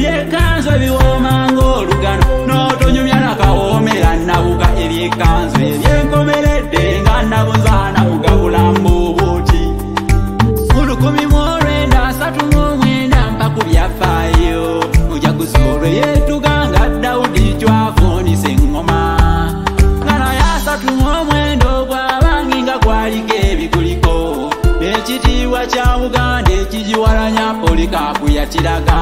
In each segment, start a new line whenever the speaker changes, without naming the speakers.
ebyekanzu ebiwooma ng'olugano n'otonyumya nakawomera nabuka ebyekanzu ebyenkomeredde nga nabunzaana mugabula mbubuuti mu 1939 mpa ku byafaayo mujaguzi olwe yeetuganga Dawudi twavuunisa eŋŋoma nga naye 39 bw'abangi nga kwaliko ebiguliko ekitiibwa kya Buganda ekigiwalanya Polikaapu yakiraga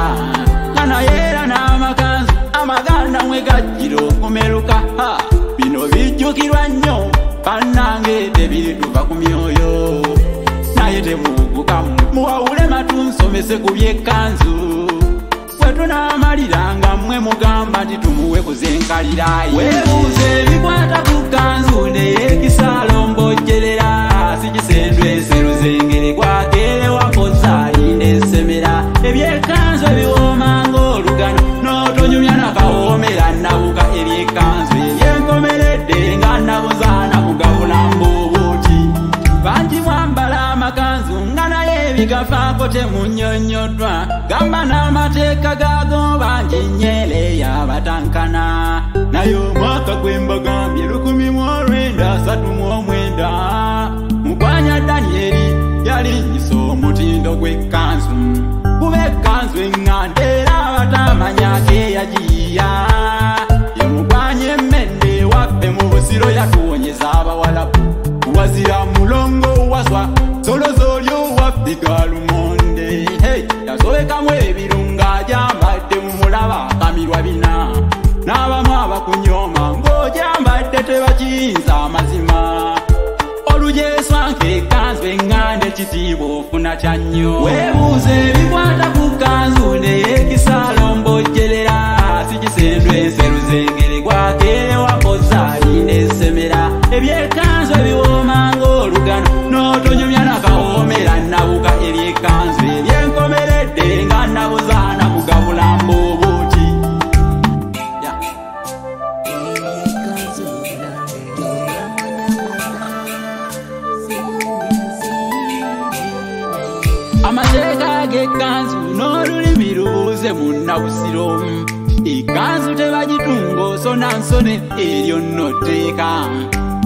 nga naye era n'amakanzu amaganda mwe gajjira okumeruka bino bijjukirwa nnyo bannange tebirituva ku myoyo naye tebuugukamu muwawule matu nsomese ku byekkanzu bwe tunaamaliranga mmwe mugamba nti tumuwe kuzenkalirayi weebuuze ebikwata ku kkanzu neyeekisaalo mbojjerera sigisendwese luzengere gwakeerewa kozaalinda ensemera ebyekkanzu ebiwooma ng'olugano n'otonyumya nakawoomera nabuka ebyekkanzu ebyenkomeredde nga nabuzaana mugabula mbubuuti bangi mwambala amakanzu nga naye ebigafaako temunnyonnyoddwa gamba n'amateeka gaago bangi nnyere yabatankana naye omwaka gwe mbagambye 1939 mukwanya Danyeri yalinnyisa omutindo gw'ekkanzu kuba ekkanzu eŋŋanda era abatamanyako eyagiyiya yemukwanya emmende waffe mu busiro yatuwonyeza abawalabu wazira mulongo waswa solozolyo waffiga lumonde yasobekamu ebirunga gyambadde mu mulaba akamirwa bina n'abamu abakunyoma ng'ogyambadde tebakiyinza amazima olujeeswa nk'ekkanzu eŋŋanda ekitiibwa ofuna kya nnyo weebuuze ebikwata ku kkanzu neyeekisaalo mbojjerera sigisendwese luzengere gwakeerewa kozaalinda ensemera ebyekkanzu ebiwooma ng'olugano n'otonyumya nakawoomera nabuka ebyekkanzu ebyenkomeredde nga nabuzaana mugabula mbubuuti amateeka g'ekkanzu n'olulimi lubuuze mu nnabusiro ekkanzu tebagitunga osona nsone eryo nno tteeka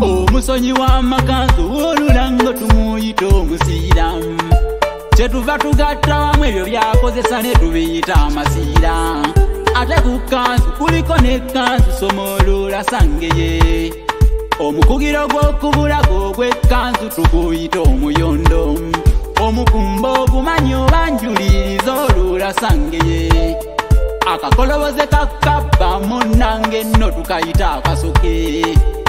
omusonyi w'amakanzu olulango tumuyita omusiira kyetuva tugatta wamu ebyo byakozesa ne tubiyita amasiira ate ku kkanzu kuliko n'ekkanzu somolulasangeye omukugiro gw'okubulago ogw'ekkanzu tuguyita omuyondo omukumba ogumanyi obanjuliriza olulasangeye akakoloboze kakabba munnange nno tukayita akasoke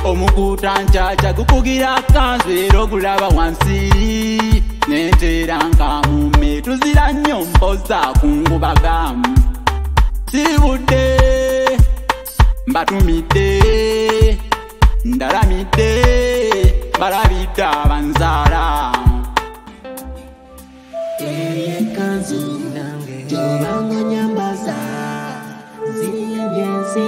omukuuta ncaca gukugira kkanzu era ogulaba wansi nenteera nkamume tuzira nnyo mpoza kungubaga sibudde mbatumidde ndalamidde balabidde abanzaala
Eyekanzu nange tubanga nyambaza zibyensi